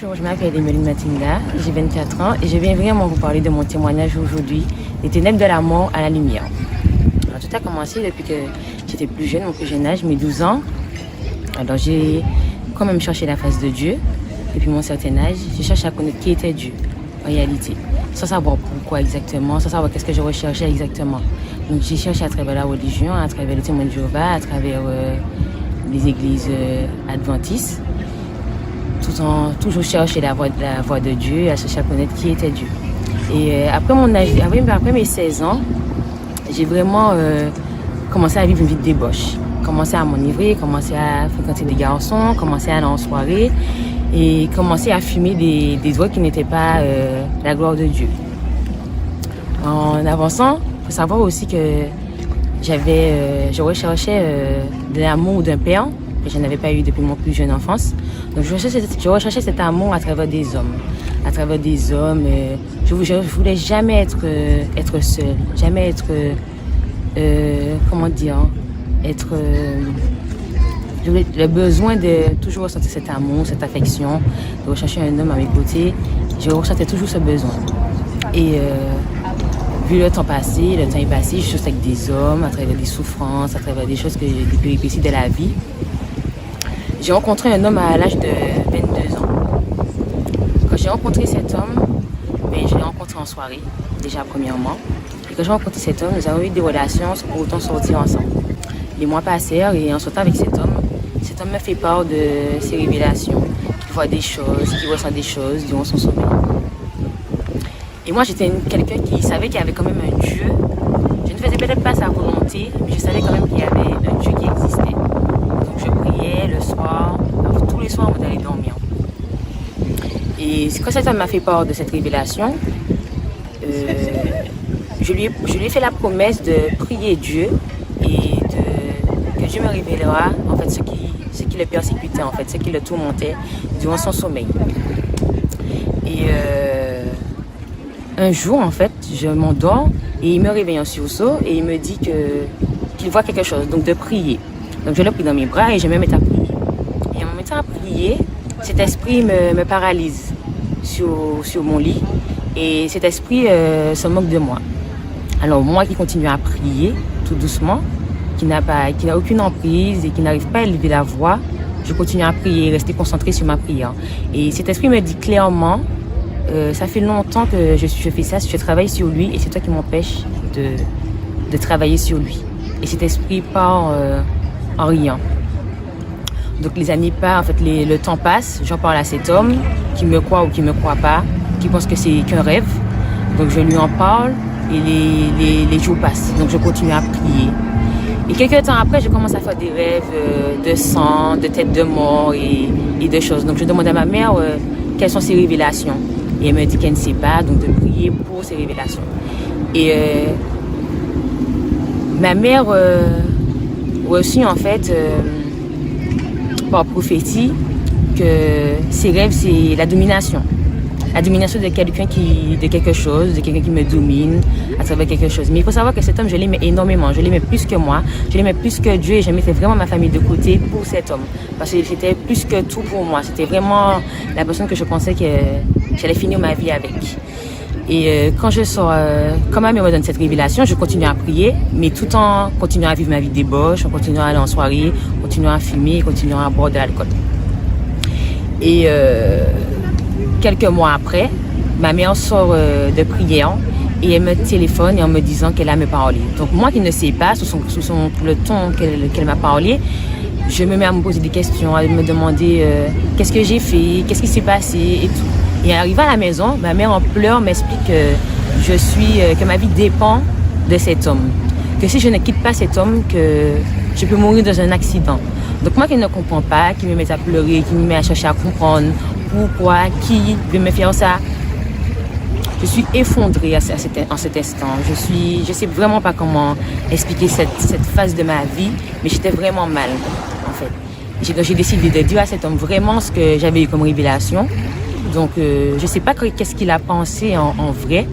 Bonjour, je m'appelle Emeline Matinga, j'ai 24 ans et je viens vraiment vous parler de mon témoignage aujourd'hui, des ténèbres de la mort à la lumière. Alors, tout a commencé depuis que j'étais plus jeune, mon plus jeune âge, mes 12 ans. Alors j'ai quand même cherché la face de Dieu. Depuis mon certain âge, j'ai cherché à connaître qui était Dieu, en réalité, sans savoir pourquoi exactement, sans savoir qu'est-ce que je recherchais exactement. Donc j'ai cherché à travers la religion, à travers le témoin de Jéhovah, à travers les églises adventistes, tout en toujours chercher la voix de Dieu, à chercher à connaître qui était Dieu. Et après mes 16 ans, j'ai vraiment commencé à vivre une vie de débauche. Commencé à m'enivrer, commencé à fréquenter des garçons, commencé à aller en soirée et commencer à fumer des drogues qui n'étaient pas la gloire de Dieu. En avançant, il faut savoir aussi que je recherchais de l'amour d'un père que je n'avais pas eu depuis mon plus jeune enfance. Donc je recherchais cet amour à travers des hommes. À travers des hommes, je voulais jamais être seule, jamais être, le besoin de toujours ressentir cet amour, cette affection, de rechercher un homme à mes côtés. Je ressentais toujours ce besoin. Et vu le temps est passé, je suis avec des hommes, à travers des souffrances, à travers des péripéties de la vie. J'ai rencontré un homme à l'âge de 22 ans. Quand j'ai rencontré cet homme, je l'ai rencontré en soirée, déjà premièrement. Et quand j'ai rencontré cet homme, nous avons eu des relations sans pour autant sortir ensemble. Les mois passèrent et en sortant avec cet homme me fait part de ses révélations, qu'il voit des choses, qu'il ressent des choses durant son sommeil. Et moi, j'étais quelqu'un qui savait qu'il y avait quand même un Dieu. Je ne faisais peut-être pas sa volonté, mais je savais quand même qu'il y avait un Dieu qui existait. Donc je priais le soir, tous les soirs avant d'aller dormir. Et quand cet homme m'a fait part de cette révélation, je lui ai fait la promesse de prier Dieu et que Dieu me révélera en fait ce qui le persécutait, en fait, ce qui le tourmentait durant son sommeil. Et un jour, en fait, je m'endors et il me réveille en sursaut et il me dit qu'il voit quelque chose, donc de prier. Donc je le pris dans mes bras et je me mets à prier. Et en me mettant à prier, cet esprit me paralyse sur mon lit et cet esprit se moque de moi. Alors moi qui continue à prier tout doucement, qui n'a aucune emprise et qui n'arrive pas à élever la voix, je continue à prier, rester concentré sur ma prière. Et cet esprit me dit clairement, ça fait longtemps que je fais ça, je travaille sur lui et c'est toi qui m'empêche de travailler sur lui. Et cet esprit part en riant. Donc les années passent, en fait le temps passe, j'en parle à cet homme qui me croit ou qui me croit pas, qui pense que c'est qu'un rêve. Donc je lui en parle et les jours passent. Donc je continue à prier. Et quelques temps après, je commence à faire des rêves de sang, de tête de mort et de choses. Donc je demande à ma mère quelles sont ses révélations. Et elle me dit qu'elle ne sait pas, donc de prier pour ses révélations. Et ma mère reçut en fait par prophétie que ses rêves c'est la domination. La domination de quelqu'un de quelque chose, de quelqu'un qui me domine à travers quelque chose. Mais il faut savoir que cet homme, je l'aimais énormément. Je l'aimais plus que moi. Je l'aimais plus que Dieu et je mettais vraiment ma famille de côté pour cet homme. Parce que c'était plus que tout pour moi. C'était vraiment la personne que je pensais que j'allais finir ma vie avec. Et quand je sors, quand ma mère me donne cette révélation, je continue à prier, mais tout en continuant à vivre ma vie de débauche, en continuant à aller en soirée, en continuant à fumer, en continuant à boire de l'alcool. Et quelques mois après, ma mère sort de prière et elle me téléphone en me disant qu'elle a me parler. Donc moi qui ne sais pas, sous le ton qu'elle m'a parlé, je me mets à me poser des questions, à me demander qu'est-ce que j'ai fait, qu'est-ce qui s'est passé et tout. Et arrivé à la maison, ma mère en pleurs m'explique que ma vie dépend de cet homme. Que si je ne quitte pas cet homme, que je peux mourir dans un accident. Donc moi qui ne comprends pas, qui me met à pleurer, qui me met à chercher à comprendre pourquoi, qui veut me faire ça, je suis effondrée en cet instant. Je sais vraiment pas comment expliquer cette phase de ma vie, mais j'étais vraiment mal, en fait. J'ai décidé de dire à cet homme vraiment ce que j'avais eu comme révélation. Donc, je sais pas qu'est-ce qu'il a pensé en vrai,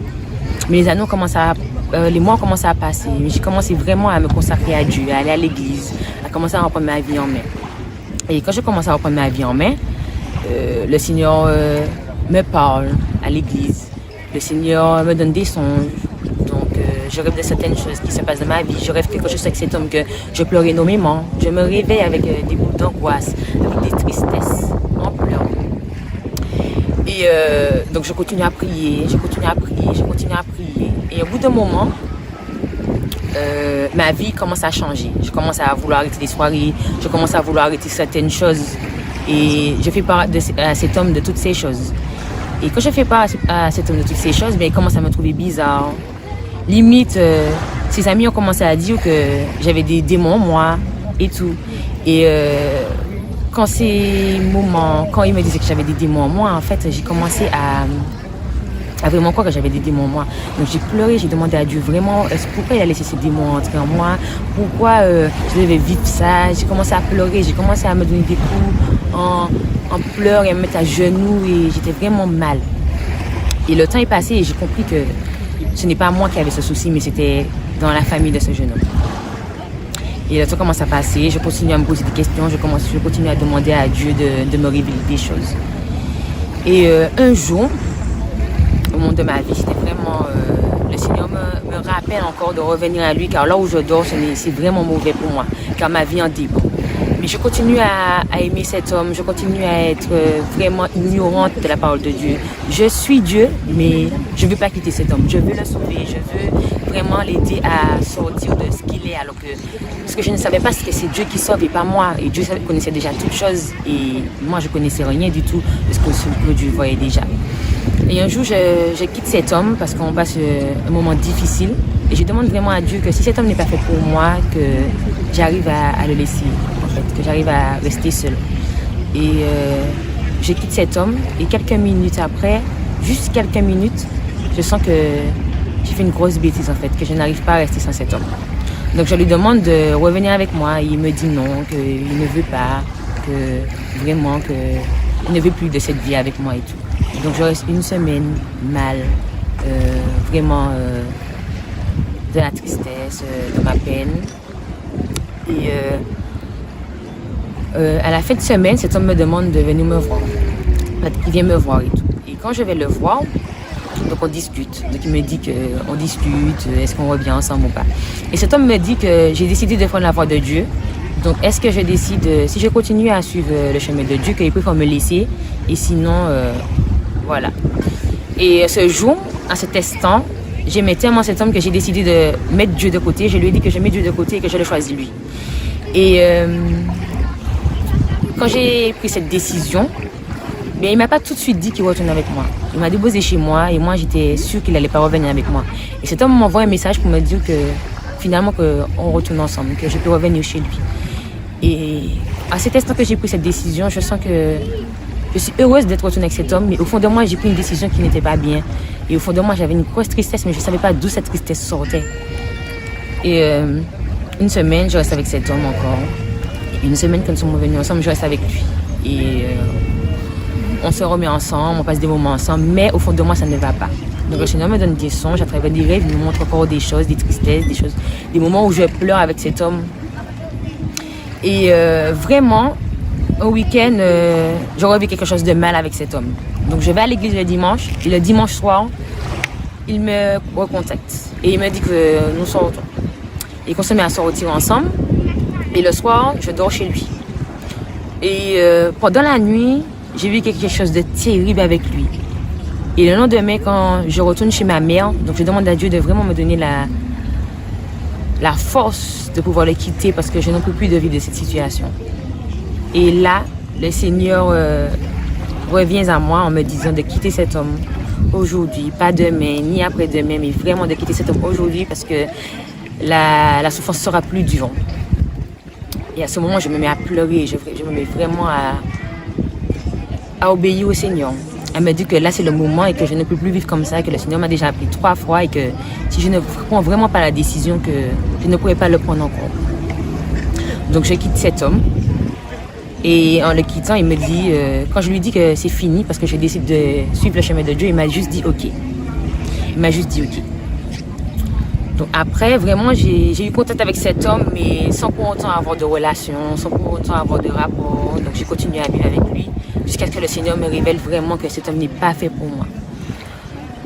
mais les mois ont commencé à passer. J'ai commencé vraiment à me consacrer à Dieu, à aller à l'église, à commencer à reprendre ma vie en main. Et quand je commence à reprendre ma vie en main, Le Seigneur me parle à l'église. Le Seigneur me donne des songes. Donc, je rêve de certaines choses qui se passent dans ma vie. Je rêve quelque chose avec cet homme que je pleure énormément. Je me réveille avec des bouts d'angoisse, avec des tristesses, en pleurant. Et donc, je continue à prier, je continue à prier, je continue à prier. Et au bout d'un moment, ma vie commence à changer. Je commence à vouloir arrêter des soirées, je commence à vouloir arrêter certaines choses. Et je fais part à cet homme de toutes ces choses. Et quand je fais part à cet homme de toutes ces choses, bien, il commence à me trouver bizarre. Limite, ses amis ont commencé à dire que j'avais des démons, moi, et tout. Et quand il me disait que j'avais des démons, moi, en fait, j'ai commencé à vraiment croire que j'avais des démons en moi. Donc j'ai pleuré, j'ai demandé à Dieu vraiment pourquoi il a laissé ces démons entrer en moi, pourquoi je devais vivre ça. J'ai commencé à pleurer, j'ai commencé à me donner des coups en pleurs et à me mettre à genoux et j'étais vraiment mal. Et le temps est passé et j'ai compris que ce n'est pas moi qui avais ce souci, mais c'était dans la famille de ce jeune homme. Et le temps commence à passer, je continue à me poser des questions, je continue à demander à Dieu de me révéler des choses. Et un jour, au monde de ma vie, c'était vraiment le Seigneur me rappelle encore de revenir à lui, car là où je dors, c'est vraiment mauvais pour moi, car ma vie en dépend. Mais je continue à aimer cet homme, je continue à être vraiment ignorante de la parole de Dieu. Je suis Dieu, mais je ne veux pas quitter cet homme. Je veux le sauver, je veux vraiment l'aider à sortir de ce qu'il est. Alors que ce que je ne savais pas, c'est que c'est Dieu qui sauve et pas moi. Et Dieu connaissait déjà toutes choses et moi, je ne connaissais rien du tout de ce que Dieu voyait déjà. Et un jour, je quitte cet homme parce qu'on passe un moment difficile. Et je demande vraiment à Dieu que si cet homme n'est pas fait pour moi, que j'arrive à le laisser, en fait, que j'arrive à rester seule. Et je quitte cet homme et quelques minutes après, juste quelques minutes, je sens que j'ai fait une grosse bêtise en fait, que je n'arrive pas à rester sans cet homme. Donc je lui demande de revenir avec moi et il me dit non, qu'il ne veut pas, que vraiment, qu'il ne veut plus de cette vie avec moi et tout. Donc je reste une semaine mal, vraiment de la tristesse, de ma peine. Et à la fin de semaine, cet homme me demande de venir me voir. Il vient me voir et tout. Et quand je vais le voir, donc on discute. Donc il me dit qu'on discute, est-ce qu'on revient ensemble ou pas. Et cet homme me dit que j'ai décidé de prendre la voie de Dieu. Donc est-ce que je décide, si je continue à suivre le chemin de Dieu, qu'il préfère me laisser. Et sinon, voilà. Et ce jour, à cet instant, j'aimais tellement cet homme que j'ai décidé de mettre Dieu de côté. Je lui ai dit que je mets Dieu de côté et que je le choisis lui. Et quand j'ai pris cette décision, bien, il ne m'a pas tout de suite dit qu'il retourne avec moi. Il m'a déposé chez moi et moi j'étais sûre qu'il n'allait pas revenir avec moi. Et cet homme m'envoie un message pour me dire que finalement qu'on retourne ensemble, que je peux revenir chez lui. Et à cet instant que j'ai pris cette décision, je sens que je suis heureuse d'être retournée avec cet homme, mais au fond de moi, j'ai pris une décision qui n'était pas bien. Et au fond de moi, j'avais une grosse tristesse, mais je ne savais pas d'où cette tristesse sortait. Et une semaine, je reste avec cet homme encore. Et une semaine, quand nous sommes revenus ensemble, je reste avec lui. Et on se remet ensemble, on passe des moments ensemble, mais au fond de moi, ça ne va pas. Donc le Seigneur me donne des songes, à travers des rêves, il me montre encore des choses, des tristesses, des moments où je pleure avec cet homme. Et vraiment, au week-end, j'aurais vu quelque chose de mal avec cet homme. Donc je vais à l'église le dimanche, et le dimanche soir, il me recontacte. Et il me dit que nous sortons. Et qu'on se met à sortir ensemble. Et le soir, je dors chez lui. Et pendant la nuit, j'ai vu quelque chose de terrible avec lui. Et le lendemain, quand je retourne chez ma mère, donc je demande à Dieu de vraiment me donner la force de pouvoir le quitter parce que je n'en peux plus de vivre de cette situation. Et là, le Seigneur revient à moi en me disant de quitter cet homme aujourd'hui, pas demain, ni après-demain, mais vraiment de quitter cet homme aujourd'hui parce que la souffrance sera plus dure. Et à ce moment, je me mets à pleurer, je me mets vraiment à obéir au Seigneur. Elle me dit que là, c'est le moment et que je ne peux plus vivre comme ça, que le Seigneur m'a déjà appelé 3 fois et que si je ne prends vraiment pas la décision, que je ne pourrais pas le prendre encore. Donc, je quitte cet homme. Et en le quittant, il me dit, quand je lui dis que c'est fini parce que je décide de suivre le chemin de Dieu, il m'a juste dit OK. Il m'a juste dit OK. Donc après, vraiment, j'ai eu contact avec cet homme, mais sans pour autant avoir de relation, sans pour autant avoir de rapport. Donc j'ai continué à vivre avec lui. jusqu'à ce que le Seigneur me révèle vraiment que cet homme n'est pas fait pour moi.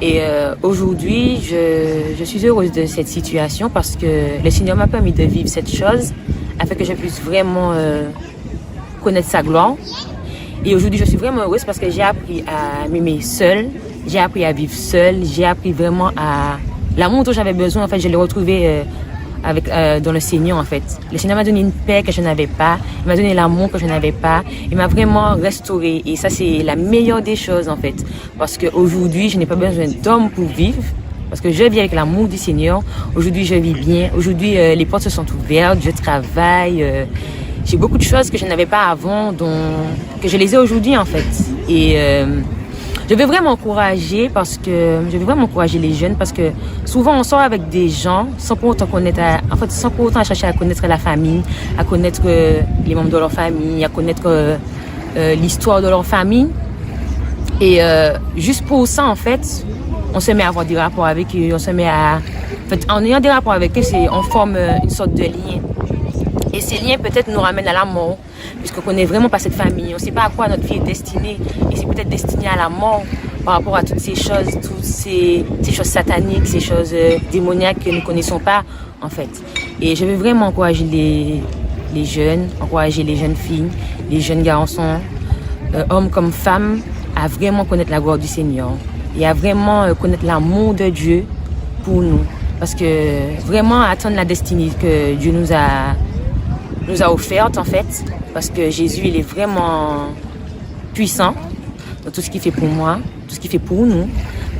Et aujourd'hui, je suis heureuse de cette situation parce que le Seigneur m'a permis de vivre cette chose afin que je puisse vraiment connaître sa gloire. Et aujourd'hui, je suis vraiment heureuse parce que j'ai appris à m'aimer seule, j'ai appris à vivre seule, j'ai appris vraiment à... L'amour dont j'avais besoin, en fait, je l'ai retrouvé dans le Seigneur, en fait. Le Seigneur m'a donné une paix que je n'avais pas, il m'a donné l'amour que je n'avais pas, il m'a vraiment restaurée. Et ça, c'est la meilleure des choses, en fait. Parce qu'aujourd'hui, je n'ai pas besoin d'homme pour vivre. Parce que je vis avec l'amour du Seigneur. Aujourd'hui, je vis bien. Aujourd'hui, les portes se sont ouvertes, je travaille. J'ai beaucoup de choses que je n'avais pas avant, que je les ai aujourd'hui, en fait. Et je veux vraiment encourager les jeunes parce que souvent on sort avec des gens sans pour autant sans pour autant chercher à connaître la famille, à connaître les membres de leur famille, à connaître l'histoire de leur famille. Et juste pour ça, en fait, on se met à avoir des rapports avec eux, en ayant des rapports avec eux, on forme une sorte de lien. Et ces liens peut-être nous ramènent à la mort, puisqu'on ne connaît vraiment pas cette famille. On ne sait pas à quoi notre vie est destinée. Et c'est peut-être destiné à la mort par rapport à toutes ces choses, ces choses sataniques, ces choses démoniaques que nous ne connaissons pas, en fait. Et je veux vraiment encourager les jeunes, encourager les jeunes filles, les jeunes garçons, hommes comme femmes, à vraiment connaître la gloire du Seigneur et à vraiment connaître l'amour de Dieu pour nous. Parce que vraiment attendre la destinée que Dieu nous a offerte, en fait, parce que Jésus, il est vraiment puissant dans tout ce qu'il fait pour moi, tout ce qu'il fait pour nous,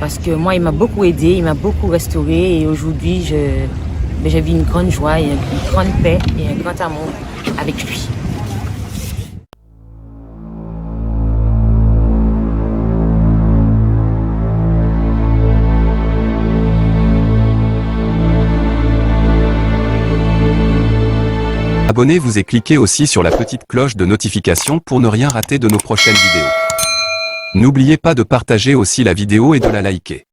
parce que moi, il m'a beaucoup aidé, il m'a beaucoup restauré, et aujourd'hui, je vis une grande joie, et une grande paix et un grand amour avec lui. Abonnez-vous et cliquez aussi sur la petite cloche de notification pour ne rien rater de nos prochaines vidéos. N'oubliez pas de partager aussi la vidéo et de la liker.